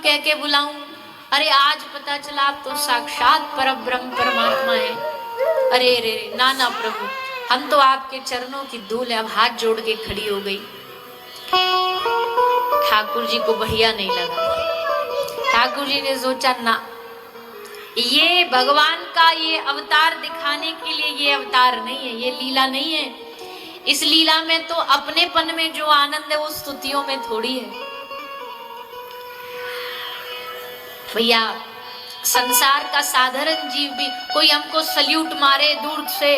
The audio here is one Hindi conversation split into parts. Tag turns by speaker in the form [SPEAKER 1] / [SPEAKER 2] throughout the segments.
[SPEAKER 1] कह के बुलाऊं? अरे आज पता चला आप तो साक्षात परब्रह्म परमात्मा है। अरे रे ना ना प्रभु, हम तो आपके चरणों की धूल है। अब हाथ जोड़ के खड़ी हो गई। ठाकुर जी को बढ़िया नहीं लगा। ठाकुर जी ने सोचा ना, ये भगवान का ये अवतार दिखाने के लिए ये अवतार नहीं है, ये लीला नहीं है। इस लीला में तो अपनेपन में जो आनंद है वो स्तुतियों में थोड़ी है। भैया संसार का साधारण जीव भी कोई हमको सल्यूट मारे दूर से,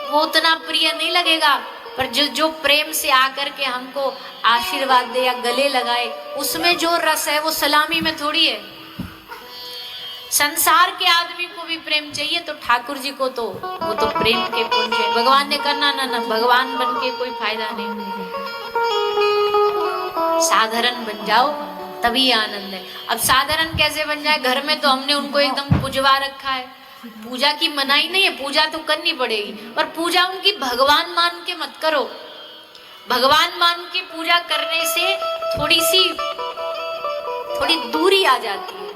[SPEAKER 1] वो उतना प्रिय नहीं लगेगा, पर जो प्रेम से आकर के हमको आशीर्वाद दे या गले लगाए, उसमें जो रस है वो सलामी में थोड़ी है। संसार के आदमी को भी प्रेम चाहिए, तो ठाकुर जी को तो वो तो प्रेम के पुंज है। भगवान ने करना ना ना, भगवान बन के कोई फायदा नहीं, साधारण बन जाओ तभी आनंद है। अब साधारण कैसे बन जाए? घर में तो हमने उनको एकदम पुजवा रखा है। पूजा की मनाही नहीं है, पूजा तो करनी पड़ेगी, पर पूजा उनकी भगवान मान के मत करो। भगवान मान के पूजा करने से थोड़ी दूरी आ जाती है,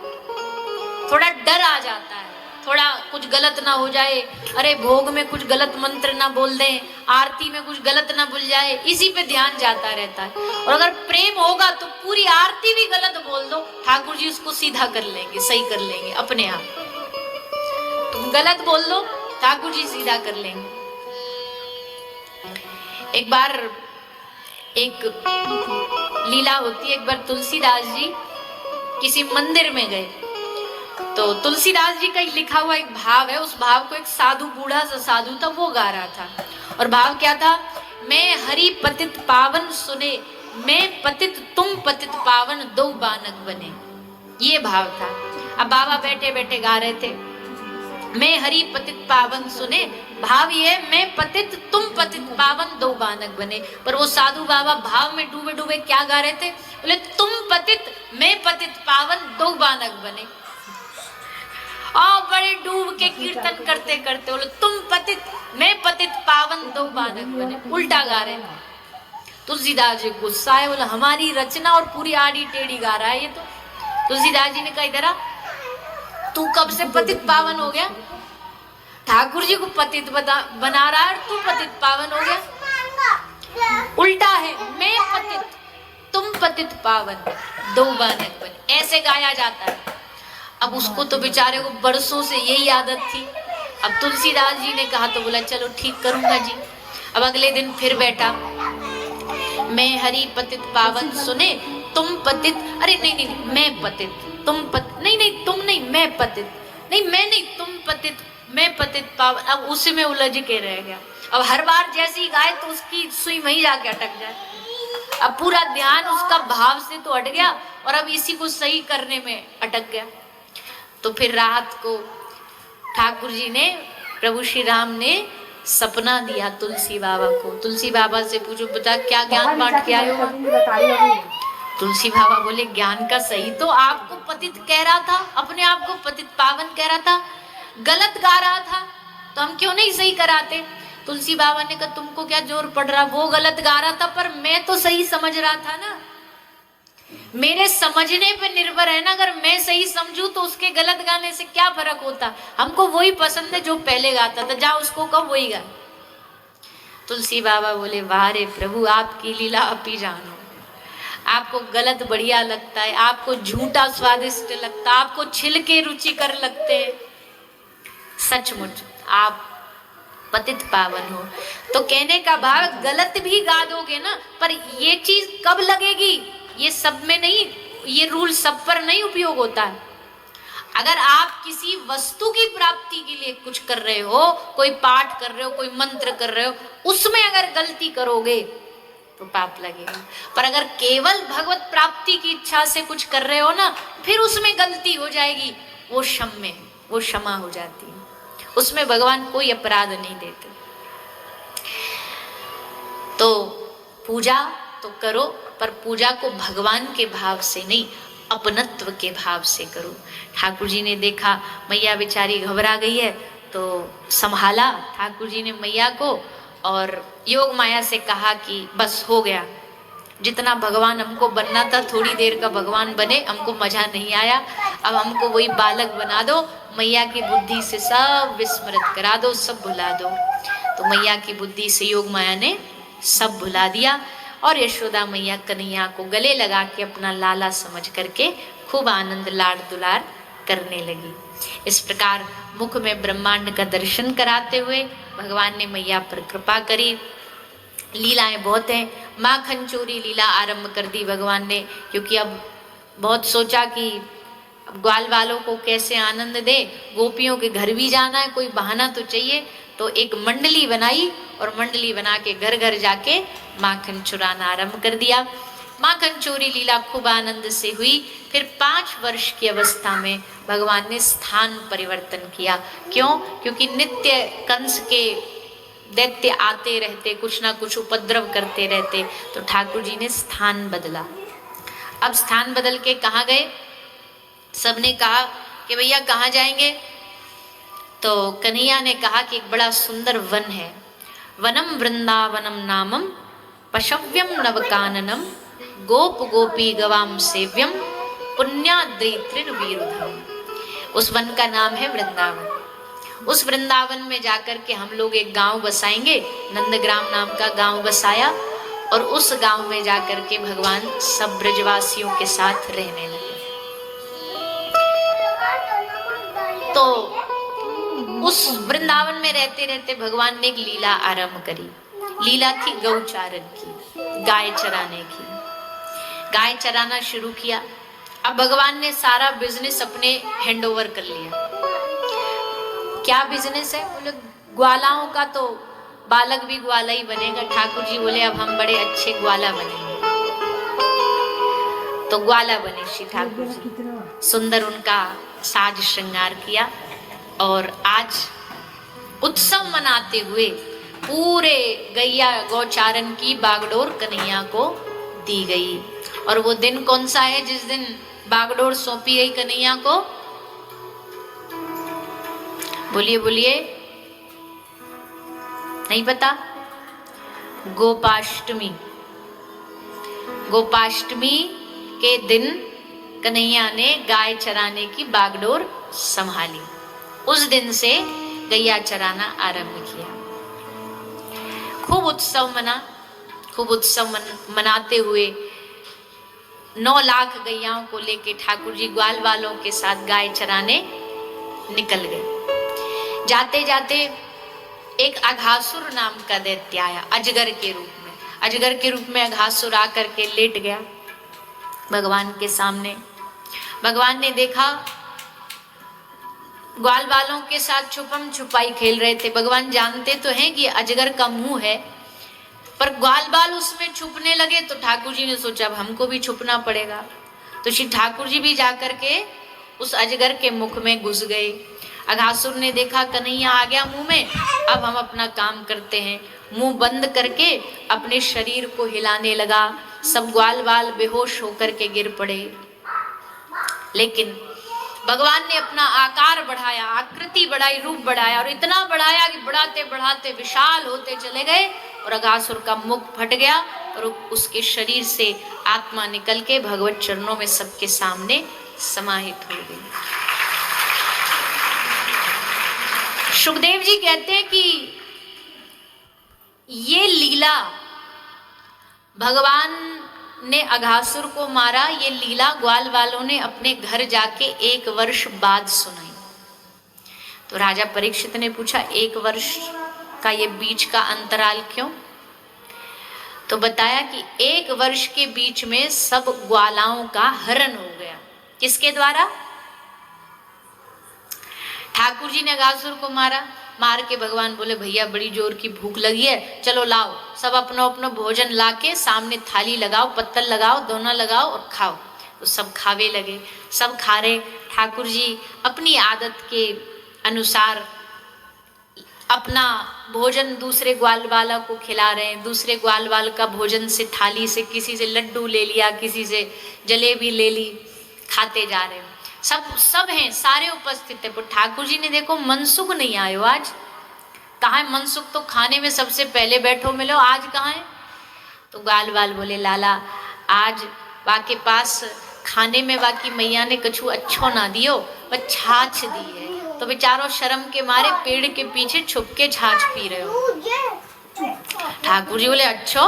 [SPEAKER 1] थोड़ा डर आ जाता है, थोड़ा कुछ गलत ना हो जाए, अरे भोग में कुछ गलत मंत्र ना बोल दें, आरती में कुछ गलत ना भूल जाए, इसी पे ध्यान जाता रहता है। और अगर प्रेम होगा तो पूरी आरती भी गलत बोल दो, ठाकुर जी उसको सीधा कर लेंगे, सही कर लेंगे अपने आप। तुम गलत बोल दो, ठाकुर जी सीधा कर लेंगे। एक बार एक लीला होती है, एक बार तुलसीदास जी किसी मंदिर में गए, तो तुलसीदास जी का लिखा हुआ एक भाव है, उस भाव को एक साधु, बूढ़ा सा साधु था, वो गा रहा था। और भाव क्या था? मैं हरि पतित पावन सुने, मैं पतित तुम पतित पावन, दो बानक बने। ये भाव था। अब बाबा बैठे बैठे गा रहे थे, मैं हरि पतित पावन सुने, भाव ये है मैं पतित तुम पतित पावन, दो बानक बने। पर वो साधु बाबा भाव में डूबे डूबे क्या गा रहे थे? बोले तुम पतित मैं पतित पावन, दो बानक बने। और बड़े डूब के कीर्तन करते करते बोले तुम पतित मैं पतित पावन, दो बानक बने, उल्टा गा रहे हैं। तुलसीदास जी गुस्सा है, बोला हमारी रचना और पूरी आड़ी टेढ़ी गा रहा है ये तो। तुलसीदास जी ने कहा इधर आ, तू कब से पतित पावन हो गया? ठाकुर जी को पतित बना रहा है और तू पतित पावन हो गया। उल्टा है, मैं पतित तुम पतित पावन, दो बानक बने, ऐसे गाया जाता है। अब उसको तो बेचारे को बरसों से यही आदत थी। अब तुलसीदास जी ने कहा तो बोला चलो ठीक करूंगा जी। अब अगले दिन फिर बैठा, मैं हरि पतित पावन सुने, तुम पतित, अरे नहीं नहीं मैं पतित, तुम पतित, नहीं नहीं तुम नहीं मैं पतित, नहीं मैं नहीं तुम पतित, मैं पतित पावन। अब उसी में उलझ के रह गया। अब हर बार जैसे ही गाए तो उसकी सुई वहीं जाके अटक जाए। अब पूरा ध्यान उसका भाव से तो हट गया और अब इसी को सही करने में अटक गया। तो फिर रात को ठाकुर जी ने, प्रभु श्री राम ने सपना दिया तुलसी बाबा को। तुलसी बाबा से पूछो बता क्या ज्ञान बांट के आए हो? तुलसी बाबा बोले ज्ञान का सही तो आपको पतित कह रहा था, अपने आप को पतित पावन कह रहा था, गलत गा रहा था, तो हम क्यों नहीं सही कराते? तुलसी बाबा ने कहा तुमको क्या जोर पड़ रहा, वो गलत गा रहा था पर मैं तो सही समझ रहा था ना। मेरे समझने पे निर्भर है ना, अगर मैं सही समझूं तो उसके गलत गाने से क्या फर्क होता? हमको वही पसंद है जो पहले गाता था, जा उसको कब वही गा। तुलसी बाबा बोले वाह रे प्रभु, आपकी लीला आप ही जानो। आपको गलत बढ़िया लगता है, आपको झूठा स्वादिष्ट लगता है, आपको छिलके रुचिकर लगते हैं, सचमुच आप पतित पावन हो। तो कहने का भाव गलत भी गा दोगे ना, पर ये चीज कब लगेगी? ये सब में नहीं, ये रूल सब पर नहीं उपयोग होता है। अगर आप किसी वस्तु की प्राप्ति के लिए कुछ कर रहे हो, कोई पाठ कर रहे हो, कोई मंत्र कर रहे हो, उसमें अगर गलती करोगे तो पाप लगेगा। पर अगर केवल भगवत प्राप्ति की इच्छा से कुछ कर रहे हो ना, फिर उसमें गलती हो जाएगी, वो क्षम्य, वो क्षमा हो जाती है, उसमें भगवान कोई अपराध नहीं देते। तो पूजा तो करो, पर पूजा को भगवान के भाव से नहीं, अपनत्व के भाव से करो। ठाकुर जी ने देखा मैया बेचारी घबरा गई है, तो संभाला ठाकुर जी ने मैया को और योग माया से कहा कि बस हो गया, जितना भगवान हमको बनना था थोड़ी देर का भगवान बने, हमको मजा नहीं आया, अब हमको वही बालक बना दो, मैया की बुद्धि से सब विस्मृत करा दो, सब भुला दो। तो मैया की बुद्धि से योग माया ने सब भुला दिया और यशोदा मैया कन्हैया को गले लगा के अपना लाला समझ करके खूब आनंद लाड दुलार करने लगी। इस प्रकार मुख में ब्रह्मांड का दर्शन कराते हुए भगवान ने मैया पर कृपा करी। लीलाएं बहुत हैं, माखन चोरी लीला आरंभ कर दी भगवान ने, क्योंकि अब बहुत सोचा कि ग्वाल वालों को कैसे आनंद दे, गोपियों के घर भी जाना है, कोई बहाना तो चाहिए। तो एक मंडली बनाई और मंडली बना के घर घर जाके माखन चुराना आरंभ कर दिया। माखन चोरी लीला खूब आनंद से हुई। फिर 5 वर्ष की अवस्था में भगवान ने स्थान परिवर्तन किया। क्यों? क्योंकि नित्य कंस के दैत्य आते रहते, कुछ ना कुछ उपद्रव करते रहते, तो ठाकुर जी ने स्थान बदला। अब स्थान बदल के कहाँ गए? सबने कहा कि भैया कहाँ जाएंगे? तो कन्हैया ने कहा कि एक बड़ा सुंदर वन है, वनम वृंदावनम नामम पशव्यम नवकाननम गोप गोपी गवाम सेव्यम पुण्याद्रित्रिर्वीरुधम। उस वन का नाम है वृंदावन। उस वृंदावन में जाकर के हम लोग एक गांव बसाएंगे, नंदग्राम नाम का गांव बसाया और उस गांव में जाकर के भगवान सब ब्रजवासियों के साथ रहने लगे। तो उस वृंदावन में रहते रहते भगवान ने एक लीला आरंभ करी। लीला थी गौचारण की, गाय चराने की। गाय चराना शुरू किया। अब भगवान ने सारा बिजनेस अपने हैंडओवर कर लिया। क्या बिजनेस है? बोले ग्वालाओं का, तो बालक भी ग्वाला ही बनेगा। ठाकुर जी बोले अब हम बड़े अच्छे ग्वाला बनेंगे। तो ग्वाला बने श्री ठाकुर जी, सुंदर उनका साज श्रृंगार किया और आज उत्सव मनाते हुए पूरे गैया गौचारण की बागडोर कन्हैया को दी गई। और वो दिन कौन सा है जिस दिन बागडोर सौंपी गई कन्हैया को? बोलिए बोलिए, नहीं पता? गोपाष्टमी। गोपाष्टमी के दिन कन्हैया ने गाय चराने की बागडोर संभाली। उस दिन से गैया चराना आरंभ किया। खूब उत्सव मना। खूब उत्सव मनाते हुए 9 लाख गैयाओं को लेके ठाकुर जी ग्वाल वालों के साथ गाय चराने निकल गए। जाते जाते एक अघासुर नाम का दैत्य आया, अजगर के रूप में। अजगर के रूप में अघासुर आकर के लेट गया भगवान के सामने। भगवान ने देखा ग्वाल वालों के साथ छुपम छुपाई खेल रहे थे। भगवान जानते तो हैं कि अजगर का मुंह है, पर ग्वाल बाल उसमें छुपने लगे तो ठाकुर जी ने सोचा अब हमको भी छुपना पड़ेगा। तो श्री ठाकुर जी भी जाकर के उस अजगर के मुख में घुस गए। अघासुर ने देखा कन्हैया आ गया मुंह में, अब हम अपना काम करते हैं। मुंह बंद करके अपने शरीर को हिलाने लगा। सब ग्वाल बाल बेहोश होकर के गिर पड़े। लेकिन भगवान ने अपना आकार बढ़ाया, आकृति बढ़ाई, रूप बढ़ाया और इतना बढ़ाया कि बढ़ाते बढ़ाते विशाल होते चले गए और अघासुर का मुख फट गया और उसके शरीर से आत्मा निकल के भगवत चरणों में सबके सामने समाहित हो गई। सुखदेव जी कहते हैं कि ये लीला भगवान ने अघासुर को मारा, ये लीला ग्वाल वालों ने अपने घर जाके 1 वर्ष बाद सुनाई। तो राजा परीक्षित ने पूछा 1 वर्ष का ये बीच का अंतराल क्यों? तो बताया कि 1 वर्ष के बीच में सब ग्वालाओं का हरण हो गया। किसके द्वारा? ठाकुर जी ने अघासुर को मारा। मार के भगवान बोले भैया बड़ी जोर की भूख लगी है, चलो लाओ सब अपनो अपनो भोजन लाके सामने थाली लगाओ, पत्तल लगाओ, दोना लगाओ और खाओ। तो सब खावे लगे। सब खा रहे। ठाकुर जी अपनी आदत के अनुसार अपना भोजन दूसरे ग्वाल वाला को खिला रहे हैं। दूसरे ग्वाल वाल का भोजन से थाली से किसी से लड्डू ले लिया, किसी से जलेबी ले ली, खाते जा रहे हैं। सब हैं, सारे उपस्थित है। पर ठाकुर जी ने देखो मनसुख नहीं आयो आज। कहाँ है मनसुख? तो खाने में सबसे पहले बैठो मिलो, आज कहाँ है? तो गाल वाल बोले लाला आज वाके पास खाने में बाकी मैया ने कछु अच्छो ना दियो पर छाछ दी है, तो बेचारो शर्म के मारे पेड़ के पीछे छुप के छाछ पी रहे हो। ठाकुर जी बोले अच्छो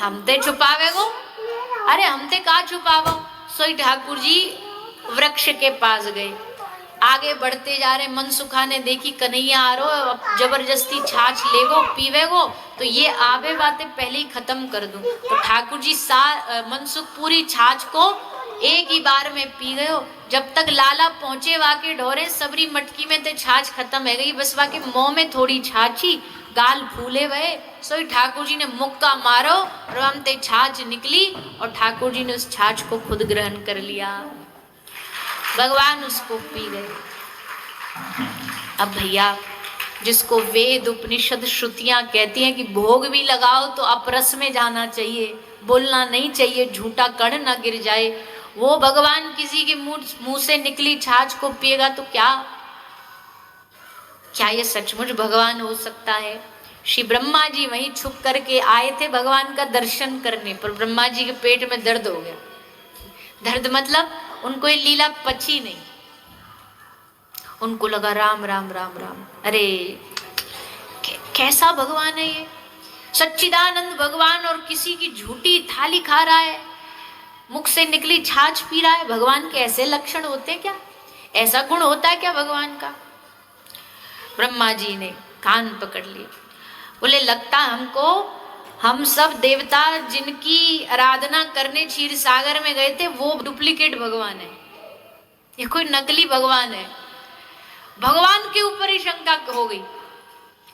[SPEAKER 1] हम ते छुपावे गो, अरे हम ते का छुपावो। सोई ठाकुर जी वृक्ष के पास गए, आगे बढ़ते जा रहे, मनसुखा ने देखी कन्हैया आ रो, अब जबरदस्ती छाछ लेगो पीवेगो तो ये आवे बातें पहले ही खत्म कर दूं। तो ठाकुर जी मनसुख पूरी छाछ को एक ही बार में पी गयो। जब तक लाला पहुंचे वाके ढोरे सबरी मटकी में ते छाछ खत्म है गई, बस वाके मुंह में थोड़ी छाछी, गाल फूले भये। सोई ठाकुर जी ने मुक्का मारो और हम ते छाछ निकली और ठाकुर जी ने उस छाछ को खुद ग्रहण कर लिया, भगवान उसको पी गए। अब भैया जिसको वेद उपनिषद श्रुतियां कहती हैं कि भोग भी लगाओ तो अपरस में जाना चाहिए, बोलना नहीं चाहिए, झूठा कण ना गिर जाए, वो भगवान किसी के मुंह से निकली छाछ को पिएगा तो क्या ये सचमुच भगवान हो सकता है? श्री ब्रह्मा जी वहीं छुप करके आए थे भगवान का दर्शन करने, पर ब्रह्मा जी के पेट में दर्द हो गया। दर्द मतलब उनको ये लीला पची नहीं, उनको लगा राम राम राम राम, अरे कैसा भगवान है ये, सच्चिदानंद भगवान और किसी की झूठी थाली खा रहा है, मुख से निकली छाछ पी रहा है। भगवान के ऐसे लक्षण होते क्या? ऐसा गुण होता है क्या भगवान का? ब्रह्मा जी ने कान पकड़ लिए, बोले लगता हमको हम सब देवता जिनकी आराधना करने क्षीर सागर में गए थे वो डुप्लीकेट भगवान है, ये कोई नकली भगवान है। भगवान के ऊपर ही शंका हो गई।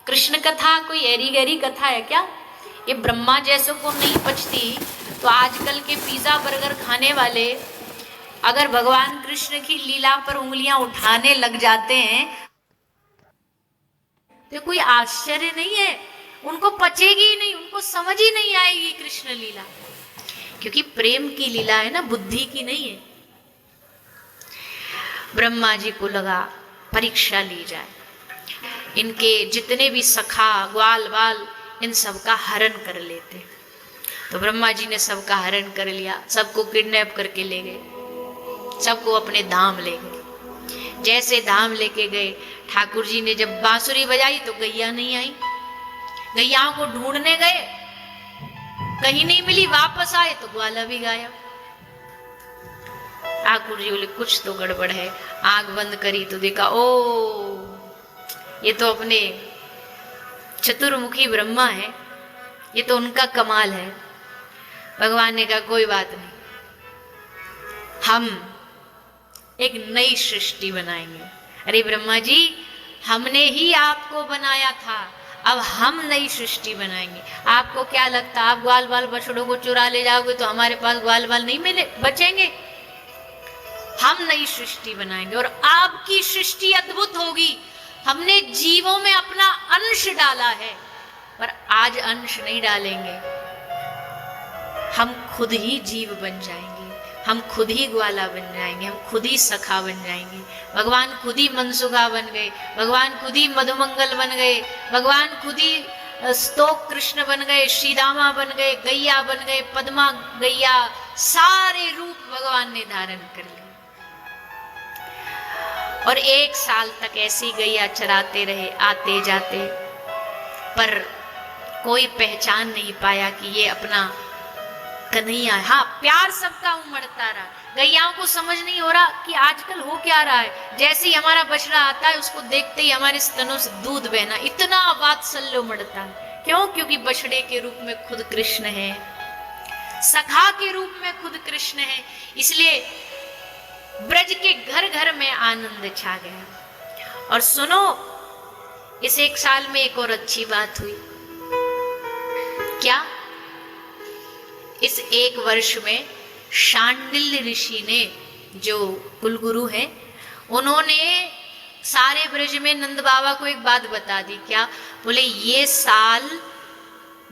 [SPEAKER 1] कृष्ण कथा कोई एरी गहरी कथा है क्या? ये ब्रह्मा जैसों को नहीं पचती तो आजकल के पिज्जा बर्गर खाने वाले अगर भगवान कृष्ण की लीला पर उंगलियां उठाने लग जाते हैं तो कोई आश्चर्य नहीं है, उनको पचेगी ही नहीं, उनको समझ ही नहीं आएगी कृष्ण लीला, क्योंकि प्रेम की लीला है ना, बुद्धि की नहीं है। ब्रह्मा जी को लगा परीक्षा ली जाए, इनके जितने भी सखा ग्वाल बाल इन सबका हरण कर लेते। तो ब्रह्मा जी ने सबका हरण कर लिया, सबको किडनैप करके ले गए, सबको अपने धाम ले गए। जैसे धाम लेके गए, ठाकुर जी ने जब बांसुरी बजाई तो गैया नहीं आई, गैयाओं को ढूंढने गए, कहीं नहीं मिली, वापस आए तो ग्वाला भी गायब। ठाकुर जी बोले कुछ तो गड़बड़ है, आंख बंद करी तो देखा ओ ये तो अपने चतुर्मुखी ब्रह्मा है, ये तो उनका कमाल है। भगवान ने कहा कोई बात नहीं, हम एक नई सृष्टि बनाएंगे। अरे ब्रह्मा जी हमने ही आपको बनाया था, अब हम नई सृष्टि बनाएंगे। आपको क्या लगता आप ग्वाल बाल बछड़ों को चुरा ले जाओगे तो हमारे पास ग्वाल बाल नहीं मिले बचेंगे? हम नई सृष्टि बनाएंगे और आपकी सृष्टि अद्भुत होगी। हमने जीवों में अपना अंश डाला है, पर आज अंश नहीं डालेंगे, हम खुद ही जीव बन जाएंगे, हम खुद ही ग्वाला बन जाएंगे, हम खुद ही सखा बन जाएंगे। भगवान खुद ही मनसुखा बन गए, भगवान खुद ही मधुमंगल बन गए, भगवान खुद ही स्तोक कृष्ण बन गए, श्रीदामा बन गए, गैया बन गए, पद्मा गैया, सारे रूप भगवान ने धारण कर लिए। और 1 साल तक ऐसे ही गैया चराते रहे, आते जाते, पर कोई पहचान नहीं पाया कि ये अपना कन्हैया है। हाँ, प्यार सबका उमड़ता रहा, गैयाओं को समझ नहीं हो रहा कि आजकल हो क्या रहा है। जैसे ही हमारा बछड़ा आता है उसको देखते ही हमारे स्तनों से दूध बहना, इतना वात्सल्य उमड़ता है। क्यों? क्योंकि बछड़े के रूप में खुद कृष्ण है, सखा के रूप में खुद कृष्ण है, इसलिए ब्रज के घर घर में आनंद छा गया। और सुनो, इस 1 साल में एक और अच्छी बात हुई। क्या? इस 1 वर्ष में शांडिल्य ऋषि ने, जो कुलगुरु हैं, उन्होंने सारे ब्रज में नंद बाबा को एक बात बता दी। क्या? बोले ये साल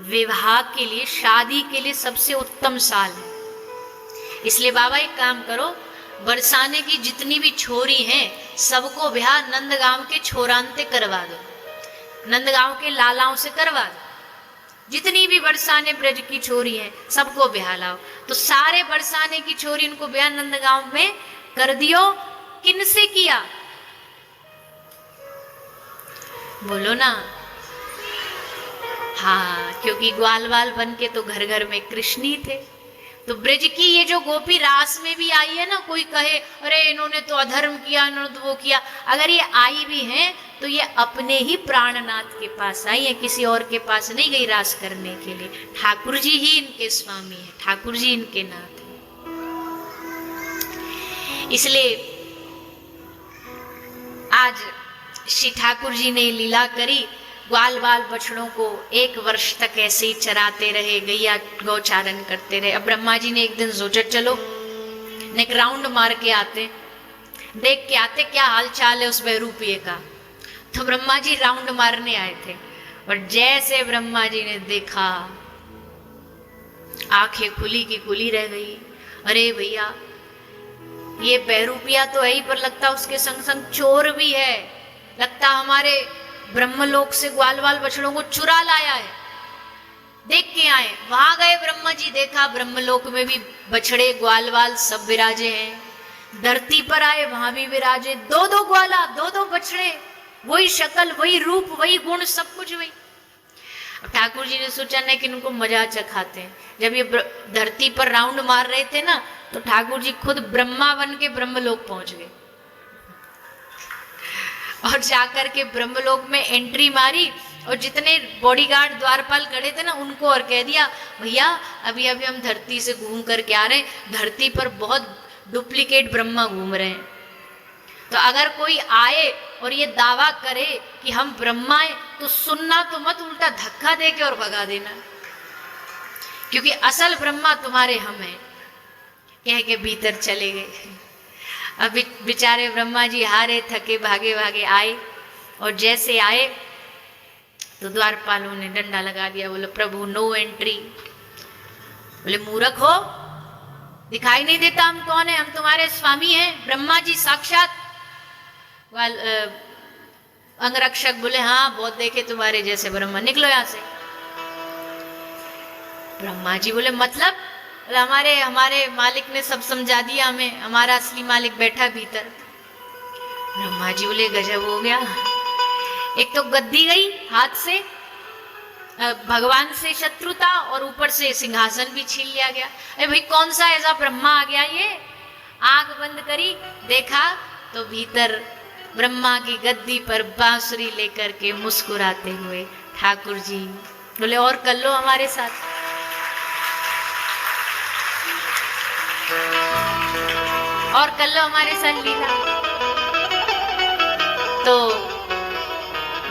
[SPEAKER 1] विवाह के लिए, शादी के लिए सबसे उत्तम साल है, इसलिए बाबा एक काम करो, बरसाने की जितनी भी छोरी हैं सबको ब्याह नंदगांव के छोरांते करवा दो, नंदगांव के लालाओं से करवा दो। जितनी भी बरसाने ब्रज की छोरी हैं सबको ब्याह लाओ। तो सारे बरसाने की छोरी उनको ब्याह नंदगांव में कर दियो। किनसे किया? बोलो ना। हाँ, क्योंकि ग्वाल वाल बन के तो घर घर में कृष्ण ही थे। तो ब्रज की ये जो गोपी रास में भी आई है ना, कोई कहे अरे इन्होंने तो अधर्म किया, इन्होंने तो वो किया, अगर ये आई भी हैं तो ये अपने ही प्राणनाथ के पास आई है, किसी और के पास नहीं गई रास करने के लिए। ठाकुर जी ही इनके स्वामी है, ठाकुर जी इनके नाथ है। इसलिए आज श्री ठाकुर जी ने लीला करी, ग्वाल बाल बछड़ों को 1 वर्ष तक ऐसे ही चराते रहे, गैया गौचारण करते रहे। अब ब्रह्मा जी ने एक दिन सोचा चलो एक राउंड मार के आते, देख के आते क्या हाल चाल है उस बहरूपिये का। तो ब्रह्मा जी राउंड मारने आए थे और जैसे ब्रह्मा जी ने देखा आंखें खुली की खुली रह गई। अरे भैया ये बहरूपिया तो है ही, पर लगता उसके संग संग चोर भी है, लगता हमारे ब्रह्मलोक से ग्वाल वाल बछड़ों को चुरा लाया है। देख के आए, वहां गए ब्रह्मा जी, देखा ब्रह्मलोक में भी बछड़े ग्वाल वाल सब विराजे हैं। धरती पर आए, वहां भी विराजे, 2-2 ग्वाला 2-2 बछड़े, वही शक्ल वही रूप वही गुण सब कुछ वही। ठाकुर जी ने सोचा नहीं कि इनको मजा चखाते हैं। जब ये धरती पर राउंड मार रहे थे ना, तो ठाकुर जी खुद ब्रह्मा बन के ब्रह्मलोक पहुंच गए और जाकर के ब्रह्मलोक में एंट्री मारी और जितने बॉडीगार्ड द्वारपाल खड़े थे ना उनको और कह दिया भैया अभी अभी हम धरती से घूम करके आ रहे हैं, धरती पर बहुत डुप्लीकेट ब्रह्मा घूम रहे हैं, तो अगर कोई आए और ये दावा करे कि हम ब्रह्मा हैं तो सुनना तो मत, उल्टा धक्का दे के और भगा देना, क्योंकि असल ब्रह्मा तुम्हारे हम हैं। कह के भीतर चले गए। अब बेचारे ब्रह्मा जी हारे थके भागे भागे आए और जैसे आए तो द्वारपालों ने डंडा लगा दिया, बोले प्रभु नो एंट्री। बोले मूर्ख हो, दिखाई नहीं देता हम कौन है? हम तुम्हारे स्वामी हैं, ब्रह्मा जी साक्षात। अंगरक्षक बोले हाँ बहुत देखे तुम्हारे जैसे ब्रह्मा, निकलो यहां से। ब्रह्मा जी बोले मतलब? हमारे मालिक ने सब समझा दिया हमें, हमारा असली मालिक बैठा भीतर। ब्रह्मा जी बोले गजब हो गया, एक तो गद्दी गई हाथ से, भगवान से शत्रुता, और ऊपर से सिंहासन भी छीन लिया गया। अरे भाई कौन सा ऐसा ब्रह्मा आ गया ये? आंख बंद करी, देखा तो भीतर ब्रह्मा की गद्दी पर बांसुरी लेकर के मुस्कुराते हुए ठाकुर जी। बोले और कर लो हमारे साथ। और कर लो हमारे साथ लीला। तो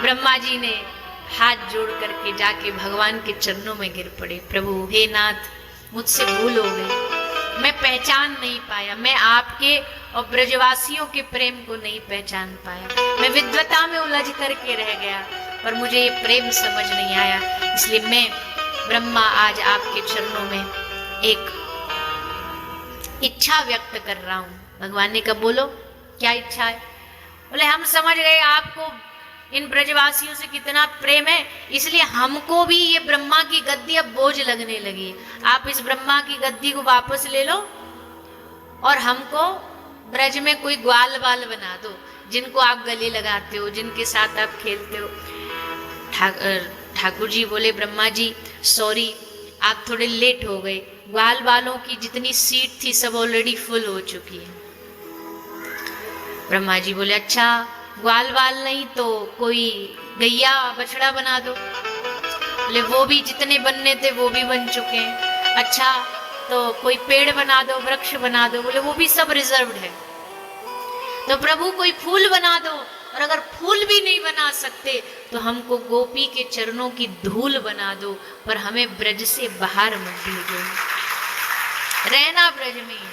[SPEAKER 1] ब्रह्मा जी ने हाथ जोड़ करके जाके भगवान के चरणों में गिर पड़े। प्रभु हे नाथ, मुझसे भूल हो गई, मैं पहचान नहीं पाया, मैं आपके और ब्रजवासियों के प्रेम को नहीं पहचान पाया, मैं विद्वता में उलझ करके रह गया, पर मुझे ये प्रेम समझ नहीं आया। इसलिए मैं ब्रह्मा आज आपके चरणों में एक इच्छा व्यक्त कर रहा हूं। भगवान ने कहा बोलो क्या इच्छा है? बोले हम समझ गए आपको इन ब्रजवासियों से कितना प्रेम है, इसलिए हमको भी ये ब्रह्मा की गद्दी अब बोझ लगने लगी। आप इस ब्रह्मा की गद्दी को वापस ले लो और हमको ब्रज में कोई ग्वाल वाल बना दो, जिनको आप गले लगाते हो, जिनके साथ आप खेलते हो। ठाकुर जी बोले ब्रह्मा जी सॉरी, आप थोड़े लेट हो गए, ग्वाल वालों की जितनी सीट थी सब ऑलरेडी फुल हो चुकी है। ब्रह्मा जी बोले अच्छा ग्वाल वाल नहीं तो कोई गैया बछड़ा बना दो। बोले वो भी जितने बनने थे वो भी बन चुके हैं। अच्छा तो कोई पेड़ बना दो, वृक्ष बना दो। बोले वो भी सब रिजर्व्ड है। तो प्रभु कोई फूल बना दो, और अगर फूल भी नहीं बना सकते तो हमको गोपी के चरणों की धूल बना दो, पर हमें ब्रज से बाहर मत भेजो, रहना ब्रज में ही।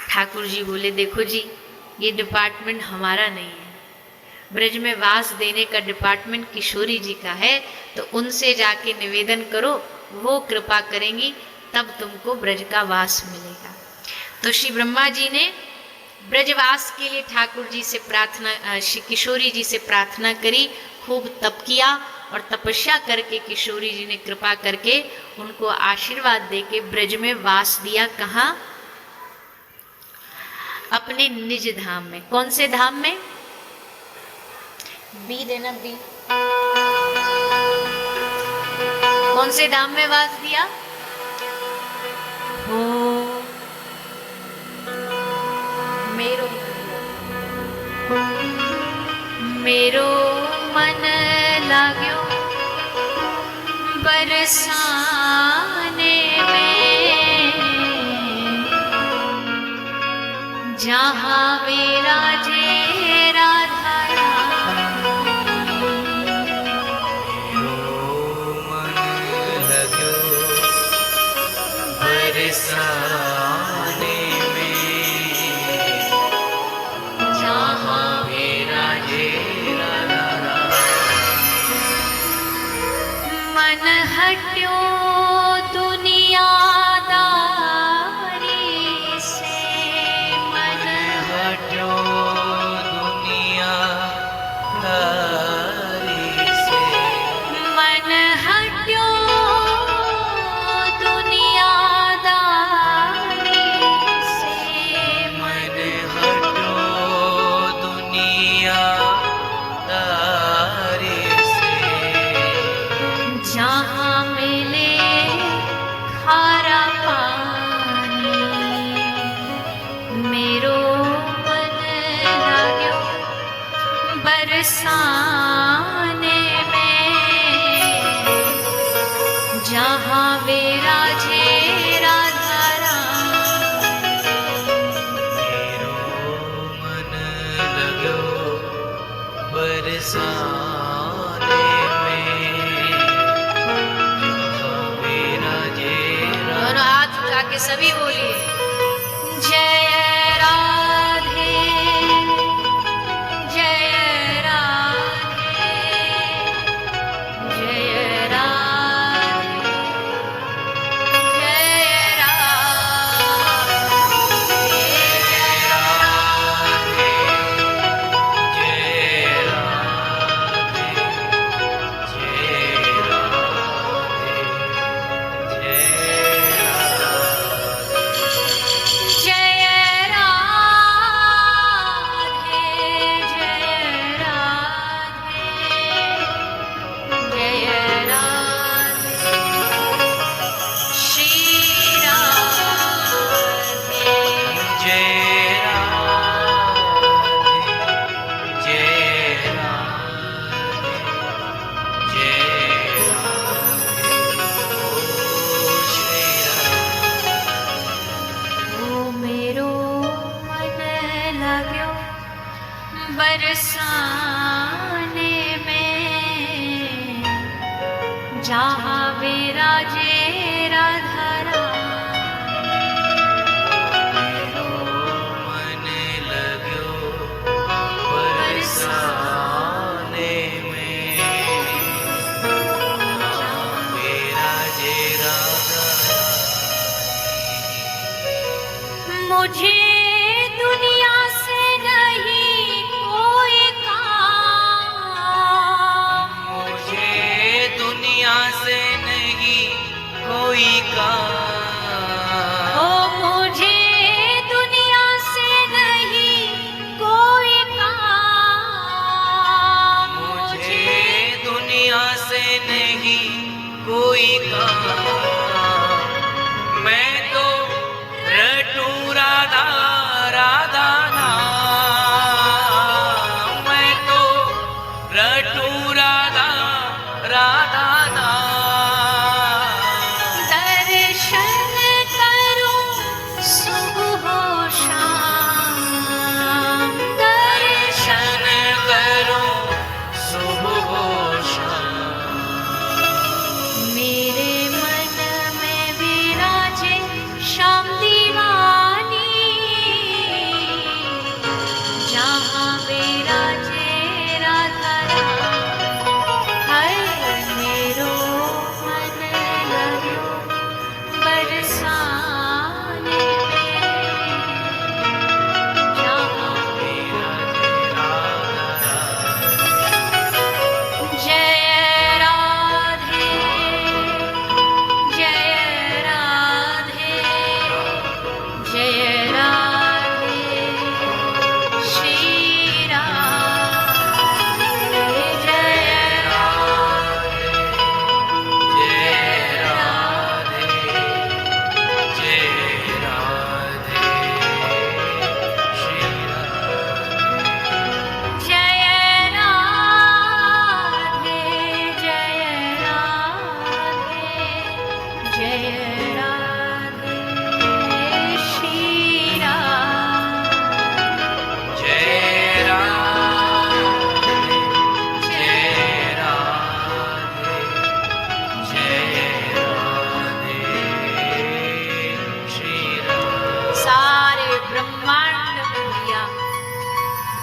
[SPEAKER 1] ठाकुर जी बोले देखो जी ये डिपार्टमेंट हमारा नहीं है, ब्रज में वास देने का डिपार्टमेंट किशोरी जी का है, तो उनसे जाके निवेदन करो, वो कृपा करेंगी, तब तुमको ब्रज का वास मिलेगा। तो श्री ब्रह्मा जी ने ब्रजवास के लिए ठाकुर जी से प्रार्थना, श्री किशोरी जी से प्रार्थना करी, खूब तप किया और तपस्या करके किशोरी जी ने कृपा करके उनको आशीर्वाद देके ब्रज में वास दिया। कहाँ? अपने निज धाम में। कौन से धाम में? बी देना, बी। कौन से धाम में वास दिया? हो मेरो मेरो मन लाग्यो बरसाने में, जहाँ विराजे राधा
[SPEAKER 2] बरसाने में, जहाँ विराजे राधा।
[SPEAKER 1] मन हट्यो दुनियादारी से, मन
[SPEAKER 2] हट्यो दुनियादारी से,
[SPEAKER 1] मन हट्यो दुनियादारी से,
[SPEAKER 2] मन हट्यो दुनियादारी से,
[SPEAKER 1] जहाँ मिले खारा पानी, मेरो मन लाग्यो बरसाने में, जहाँ विराजे राधा
[SPEAKER 2] मेरो मन लाग्यो बरसाने में, जहाँ विराजे राधा।
[SPEAKER 1] दोनों हाथ उठा के सभी बोलिए जय राधे, जय राधे, जय राधे, जय बरसाने में, जहाँ विराजे राधा
[SPEAKER 2] मेरो मन लाग्यो बरसाने में, जहाँ विराजे राधा।
[SPEAKER 1] मुझे दुनिया से नहीं कोई काम,
[SPEAKER 2] मुझे दुनिया से नहीं कोई काम,
[SPEAKER 1] ओ मुझे दुनिया से नहीं कोई काम,
[SPEAKER 2] मुझे दुनिया से नहीं कोई काम। मैं तो रटूं राधा राधा नाम, मैं तो रटूं राधा राधा नाम।
[SPEAKER 1] दर्शन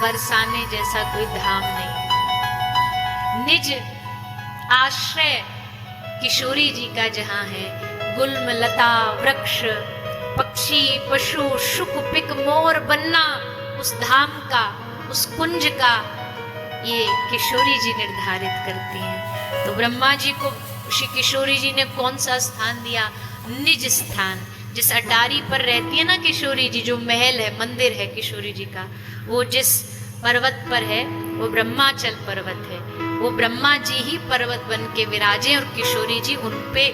[SPEAKER 1] बरसाने जैसा कोई धाम नहीं। निज आश्रय किशोरी जी का जहां है, गुल्म लता वृक्ष पक्षी पशु शुक पिक मोर बनना, उस धाम का, उस कुंज का ये किशोरी जी निर्धारित करती हैं। तो ब्रह्मा जी को श्री किशोरी जी ने कौन सा स्थान दिया? निज स्थान। जिस अटारी पर रहती है ना किशोरी जी, जो महल है, मंदिर है किशोरी जी का, वो जिस पर्वत पर है वो ब्रह्माचल पर्वत है। वो ब्रह्मा जी ही पर्वत बन के विराजे और किशोरी जी उन पे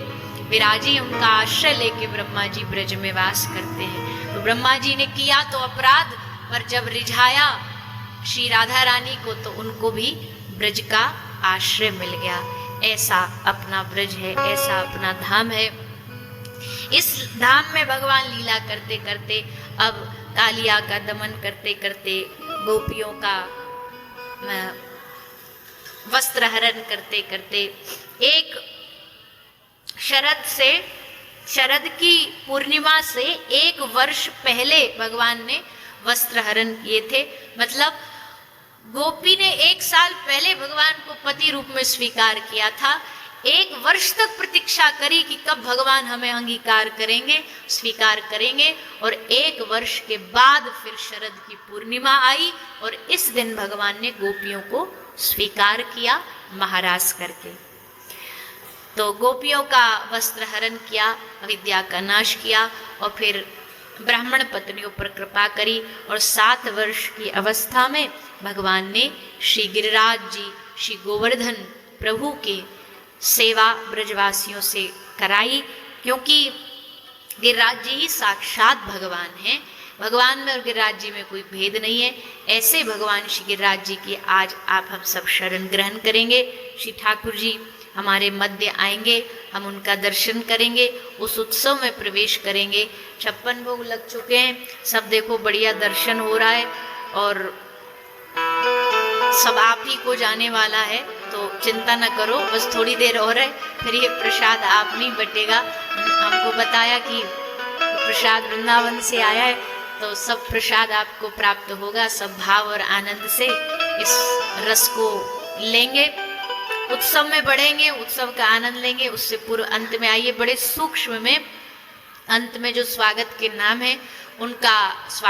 [SPEAKER 1] विराजी, उनका आश्रय लेके ब्रह्मा जी ब्रज में वास करते हैं। तो ब्रह्मा जी ने किया तो अपराध, पर जब रिझाया श्री राधा रानी को तो उनको भी ब्रज का आश्रय मिल गया। ऐसा अपना ब्रज है, ऐसा अपना धाम है। इस धाम में भगवान लीला करते करते, अब कालिया का दमन करते करते, गोपियों का वस्त्र हरण करते करते, एक शरद की पूर्णिमा से 1 वर्ष पहले भगवान ने वस्त्र हरण किए थे। मतलब गोपी ने 1 साल पहले भगवान को पति रूप में स्वीकार किया था। 1 वर्ष तक प्रतीक्षा करी कि कब भगवान हमें अंगीकार करेंगे, स्वीकार करेंगे, और 1 वर्ष के बाद फिर शरद की पूर्णिमा आई और इस दिन भगवान ने गोपियों को स्वीकार किया महाराज करके। तो गोपियों का वस्त्र हरण किया, अविद्या का नाश किया और फिर ब्राह्मण पत्नियों पर कृपा करी। और 7 वर्ष की अवस्था में भगवान ने श्री गिरिराज जी, श्री गोवर्धन प्रभु के सेवा ब्रजवासियों से कराई, क्योंकि गिरिराज जी ही साक्षात भगवान हैं। भगवान में और गिरिराज जी में कोई भेद नहीं है। ऐसे भगवान श्री गिरिराज जी की आज आप हम सब शरण ग्रहण करेंगे। श्री ठाकुर जी हमारे मध्य आएंगे, हम उनका दर्शन करेंगे, उस उत्सव में प्रवेश करेंगे। 56 भोग लग चुके हैं, सब देखो बढ़िया दर्शन हो रहा है और सब आप ही को जाने वाला है, तो चिंता न करो, बस थोड़ी देर और है, फिर ये प्रसाद आप नहीं बटेगा। हमको बताया कि प्रसाद वृंदावन से आया है, तो सब प्रसाद आपको प्राप्त होगा। सब भाव और आनंद से इस रस को लेंगे, उत्सव में बढ़ेंगे, उत्सव का आनंद लेंगे। उससे पूर्व अंत में आइए, बड़े सूक्ष्म में अंत में जो स्वागत के नाम है उनका स्वागत